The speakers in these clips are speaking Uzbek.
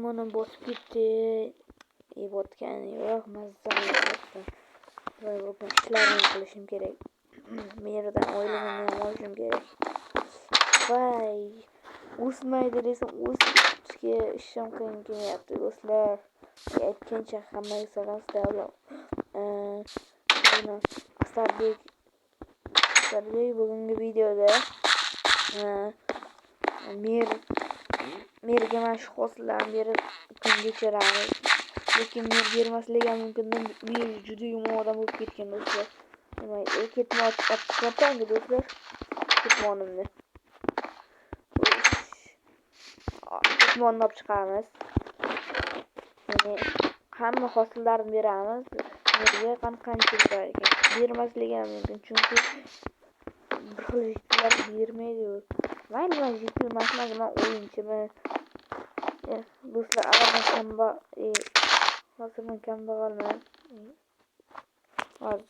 Limonni bosib ketdi. Botgani yo'q, mazzali bo'ldi. Voy, bugun ishlarni qilishim kerak. Meridan oyligimni ham olishim kerak. Voy, o'smaydi desam, o'sishga ishim qiyin kelyapti do'stlar. Aytgancha hammaga sig'asda ular. Astarbek bugungi videoda merga mana shu hosillarni berib kun kechiramiz. Lekin mer bermasligi ham mumkin. Men juda yomon odam bo'lib ketgan do'stlar. Nima, ketmon chiqartangi do'stlar. Ketmonimni. Ketmonni olib chiqamiz. Ya'ni hamma hosillarni beramiz. Merga qancha berar ekan. Bermasligi ham mumkin, chunki bir xil yigitlar bermaydi. Mayli, yigitlar mashinagina o'yinchiman. Do'stlar, hozir men kambag'alman. Hozir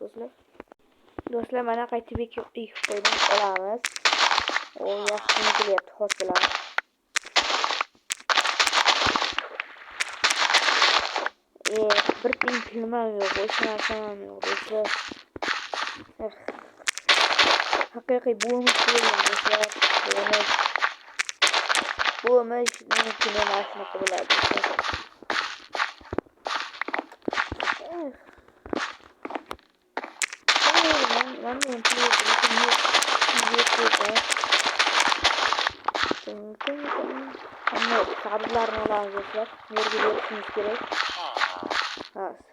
do'stlar, mana qaytib ekib qo'ydim, olamiz. Yaxshi kelyapti hosillar. Bir tiyin pulim yo'q, o'sha narsam yo'q do'stlar. Haqiqiy bo'lmish bo'lgan do'stlar. Bo'lmish mumkin emas, shunaqa bo'ladi do'stlar. Hamma sabzlarni olamiz do'stlar. Merga berishimiz kerak. Hozir.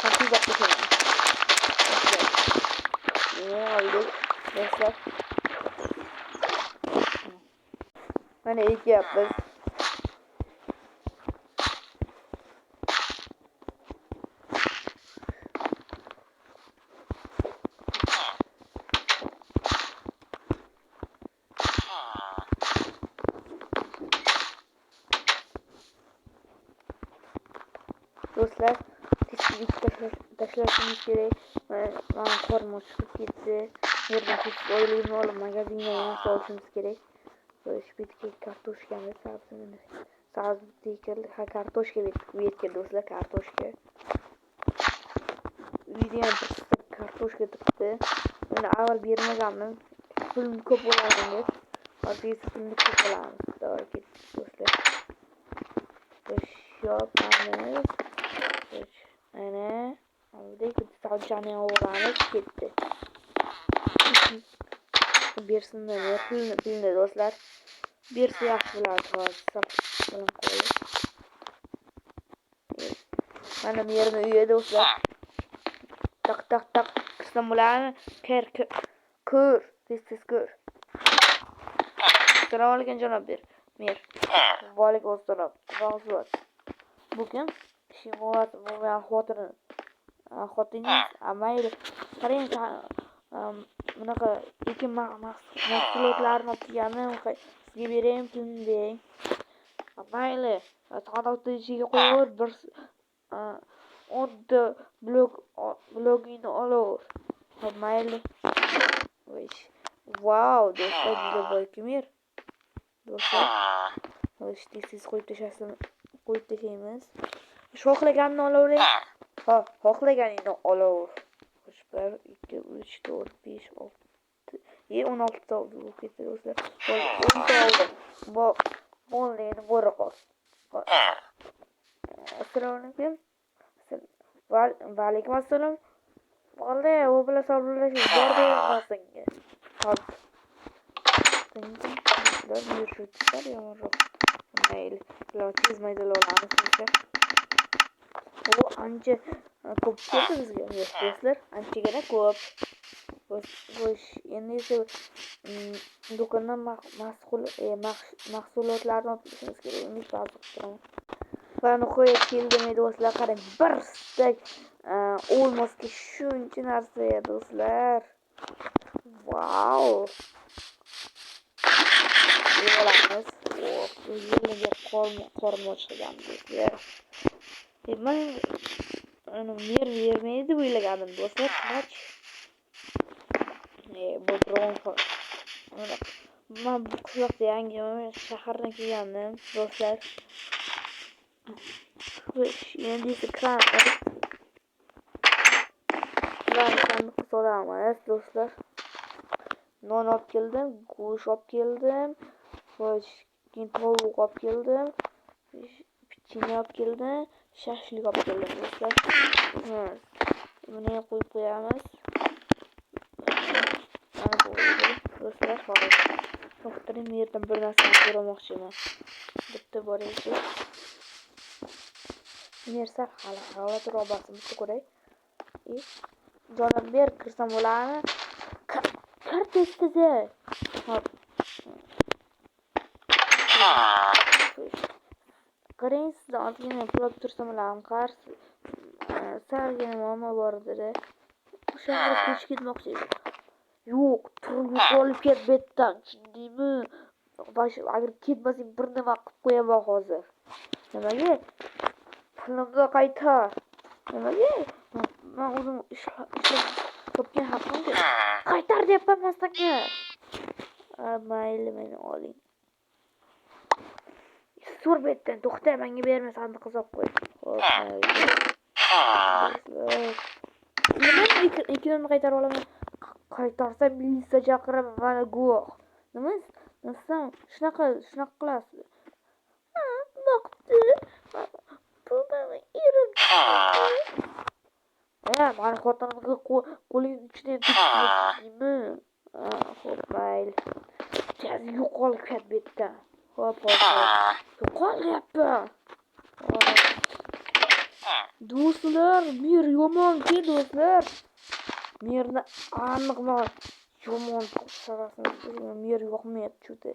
Qancha qo'shamiz. Oldik do'stlar. Mana ekyapmiz. Do'stlar, tezlik tashlashimiz kerak. Mana qornim chiqib ketdi. Yerdan tezlik oyligimni olib magazinga solishimiz kerak. Shpitga kartoshkani sabzini. Sabzi tekildi. Kartoshka betga do'stlar, kartoshka. Videoda kartoshka turibdi. Uni avval bermaganman. Pulim ko'p bo'ladi deb. Hozir pulni ko'p olamiz. Davay ketdik do'stlar. Yopamiz. Ana, oldik. Savjani olamiz, ketdi. Bersinlar, pulni do'stlar. Bersa yaxshi bo'ladi hozir. Bilan qo'yib. Mana bu yerda uyi do'stlar. Tak. Qisam bo'ladi. Ko'r. Tez ko'r. Assalomu alaykum janob mer. Va alaykum assalom. Rahmat. Bugun Shimoat bo'lgan xotiningiz mayli. Qarang, bunaqa ekin mahsulotlarini olib kelganim, sizga beraymi pulni deng. Mayli, sanoqni ichiga qo'yib, bir 10 blogingni olaver. Mayli. Wow, do'stlar, juda boy kimir. Do'stlar, siz qo'yib tashlaymiz. Xohlaganini olavering. Xohlaganingni olaver. 1 2 3 4 5 6 16 ta bo'lib ketdi do'stlar. 10 ta oldim. Bo'ldi, endi bora qol. Assalomu alaykum. Va alaykum assalom. Bo'ldi, u bilan savdolashish bor deyapman. Hop. Do'stlar, yurishlar yomonroq. Mayli, bular tez maydalolamiz do'stlar. Bu ancha ko'p keldi bizga do'stlar. Anchagina ko'p. Xo'sh, endi esa do'kondan mahsulotlarni olishimiz kerak. Uni hozir turaman. Va nihoyat keldim do'stlar. Qarang, bir stak olmosga shuncha narsa do'stlar. Wow. Yig'ilamiz. Bu yerga qorni ochgan do'stlar. Men mer vermaydi o'ylaganim do'stlar. Bu dron Men bu qishloqda yangiman, shahardan kelgandim, do'stlar. Endi esa kranimiz. Sandiqqa solamiz, do'stlar. Non olib keldim, go'sht olib keldim, keyin tovuq olib keldim, pichini olib keldim, shashlik olib keldim, do'stlar. Buni qo'yib qo'yamiz. Mana bu do'stlar, hozir to'xtaring, bu yerdan bir narsani so'ramoqchiman. Bitta boraychi. Nersa hali havotir obasini ko'ray. Jonim ber kirsam bo'ladimi? Kir tezda. Hop. Qarang, sizni ozgina pulab tursam bo'ladimi? Qarz salgina muammo bor edi. O'shanga ko'chib ketmoqchi edim. Yo'q, turib yo'qolib ket betdan, tushundingmi? Agar ketmasang bir nima qilib qo'yaman hozir. Nimaga? Pulimni qaytar. Nimaga? Men o'zim ishlab topgan haqimga qaytar deyapman mastakka. Mayli, meni oling. So'rbetdan to'xta, menga berma, sandiqqa solib qo'y. Xo'p, nima ekinimni qaytarib olaman? Qaytarsa militsiya chaqiraman, mana guvoh. Nima? Nasam shunaqa qilasiz. Bo'pti. Bu meni erim. Mani xotinimga qo'ling ichida tutdingmi? Xo'p, mayli. Tez yo'qolib ket betdan. Xo'p. Yo'qolyapman. Do'stlar, mer yomon-ku, do'stlar. Merni aniqman yomon sarasini mer yoqmayapti juda.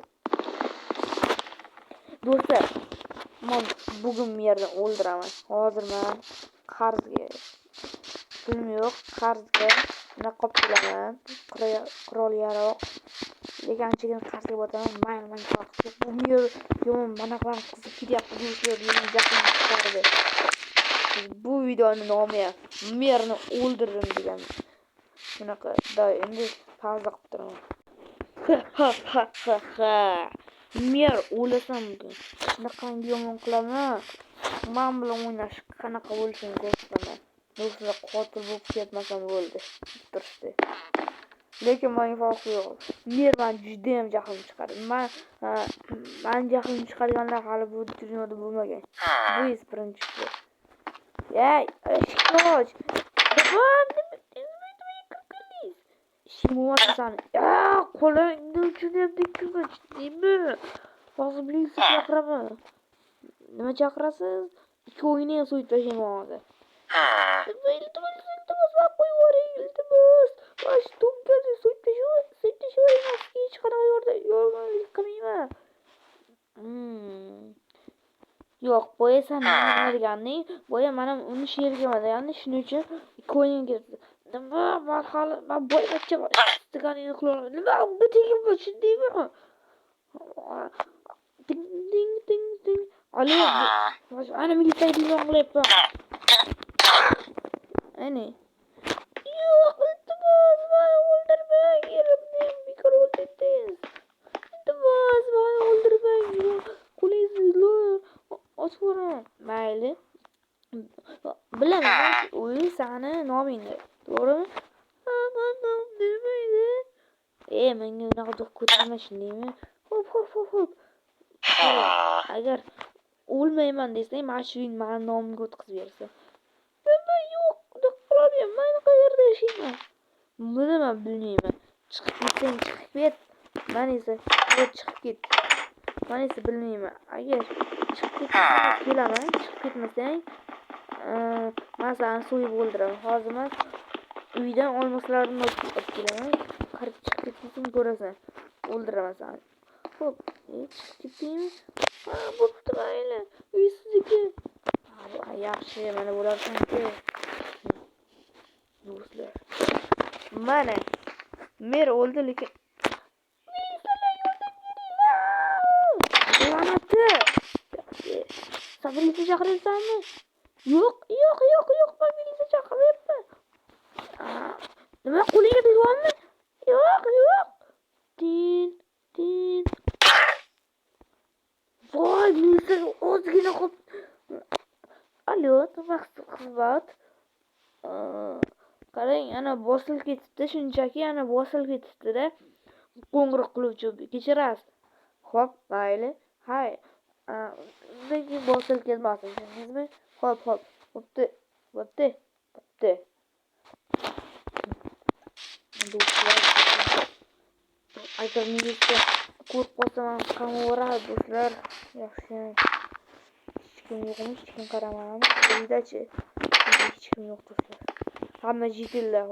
Do'stlar, men bugun merni o'ldiraman. Hozir men qarzga pulim yo'q, qarzga naqob qilaman. Qurol yaroq deganchigina qarzga botaman. Men bu mer yomon mana qilib qizib ketyapti, do'stlar, meni jahlim chiqardi. Bu videoni nomi merni o'ldirdim degan. Shunaqa endi pauza qilib turaman. Mer o'lasam bugun. Shunaqangi yomon qilaman. Men bilan o'ynash qanaqa bo'lishini ko'rsataman. Do'stlar, qotil bo'lib ketmasam bo'ldi. Turishdi. Lekin menga farqi yo'q. Mer men juda ham jahlim chiqardi. Men jahlim chiqarganlar hali bu dunyoda bo'lmagan. Bu birinchisi. Ey, shikoch. Shimoatsan. Qo'lingni uchunimda kirmoch, deymi? Hozir militsiya chaqiraman. Nima chaqirasiz? Ikki o'yinni ham so'yib tashlayman hozir. Iltimos, qo'yib yuboring, iltimos. Mana to'nkani so'yib tashlayman. Hech qanaqa yordamlik qilmayman. Yo'q, bo'yasan nima deganing? Bo'ya mana uni sherga degani, shuning uchun ikki o'yin ketdi. Nima? Men bo'ymachiman. Deganingni qilolmayman. Nima? Unga tegib tushundingmi? Ding. Alo. Ana militsiyaga telefon qilyapman. Ani. Yo'q, iltimos, meni o'ldirmang. Yerimni bekor o'ldingiz. Iltimos, meni o'ldirmang. Qo'lingizni ochvoring. Mayli. Bilaman, o'y sani nomingni. To'g'rimi? Men nom bilmaydi. Menga unaqa do'q ko'tarma, shundaymi? Xo'p. Agar o'lmayman desang, mana shu meni nomimga o'tkazib bersa. Nima yo'q, do'q qilolmayman. Men qayerda yashayman? Buni men bilmayman. Chiqib ketsang chiqib ket. Men esa chiqib ket. Men esa bilmayman. Agar chiqib ketsang kelaman, chiqib ketmasang men seni so'yib o'ldiraman. Hozir men uydan olmoslarni olib kelaman. Qarib chiqib ketsang ko'rasan. O'ldiraman seni. Xo'p, chiqib ketdingmi? Bo'pti, mayli. Uy sizniki. Yaxshi, mana bo'larsan-ku. Do'stlar. Mana mer o'ldi, lekin Sabriyni chaqirsanmi? Yo'q, men militsiya chaqiryapman. Nima qo'lingga tegibmi? Yo'q. Tin. xizmat. Qarang, ana bosilib ketibdi, shunchaki ana bosilib ketibdi-da. Qo'ng'iroq qiluvchi kechirasiz. Xo'p, mayli. Hay. Undan keyin bosilib ketmasin, tushundingizmi? Xo'p. Bo'pti. Do'stlar, agar militsiya ko'rib qolsa, men qamoqqa do'stlar. Yaxshi. Hech kim yo'qmi? Hech kim qaramadi. Uydachi? Hech kim yo'q do'stlar. Hamma jitillar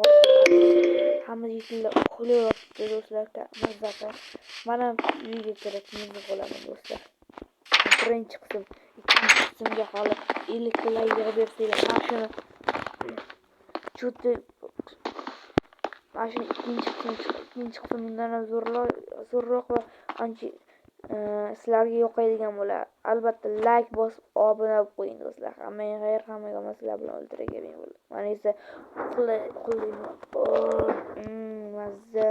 uxlayapti do'stlar. Mazza. Mana uyga kirib nima bo'laman do'stlar. Birinchi qism, ikkinchi qismga hali 50 pullar yig'ib bersanglar, mashina ikkinchi qism bundan ham zo'rroq va ancha sizlarga yoqadigan bo'ladi. Albatta like bosib obuna bo'lib qo'ying do'stlar. Hammaga xayr, hammaga sizlar bilan o'ltiraga men bo'ldim. Mana esa uxlayman. Mazza.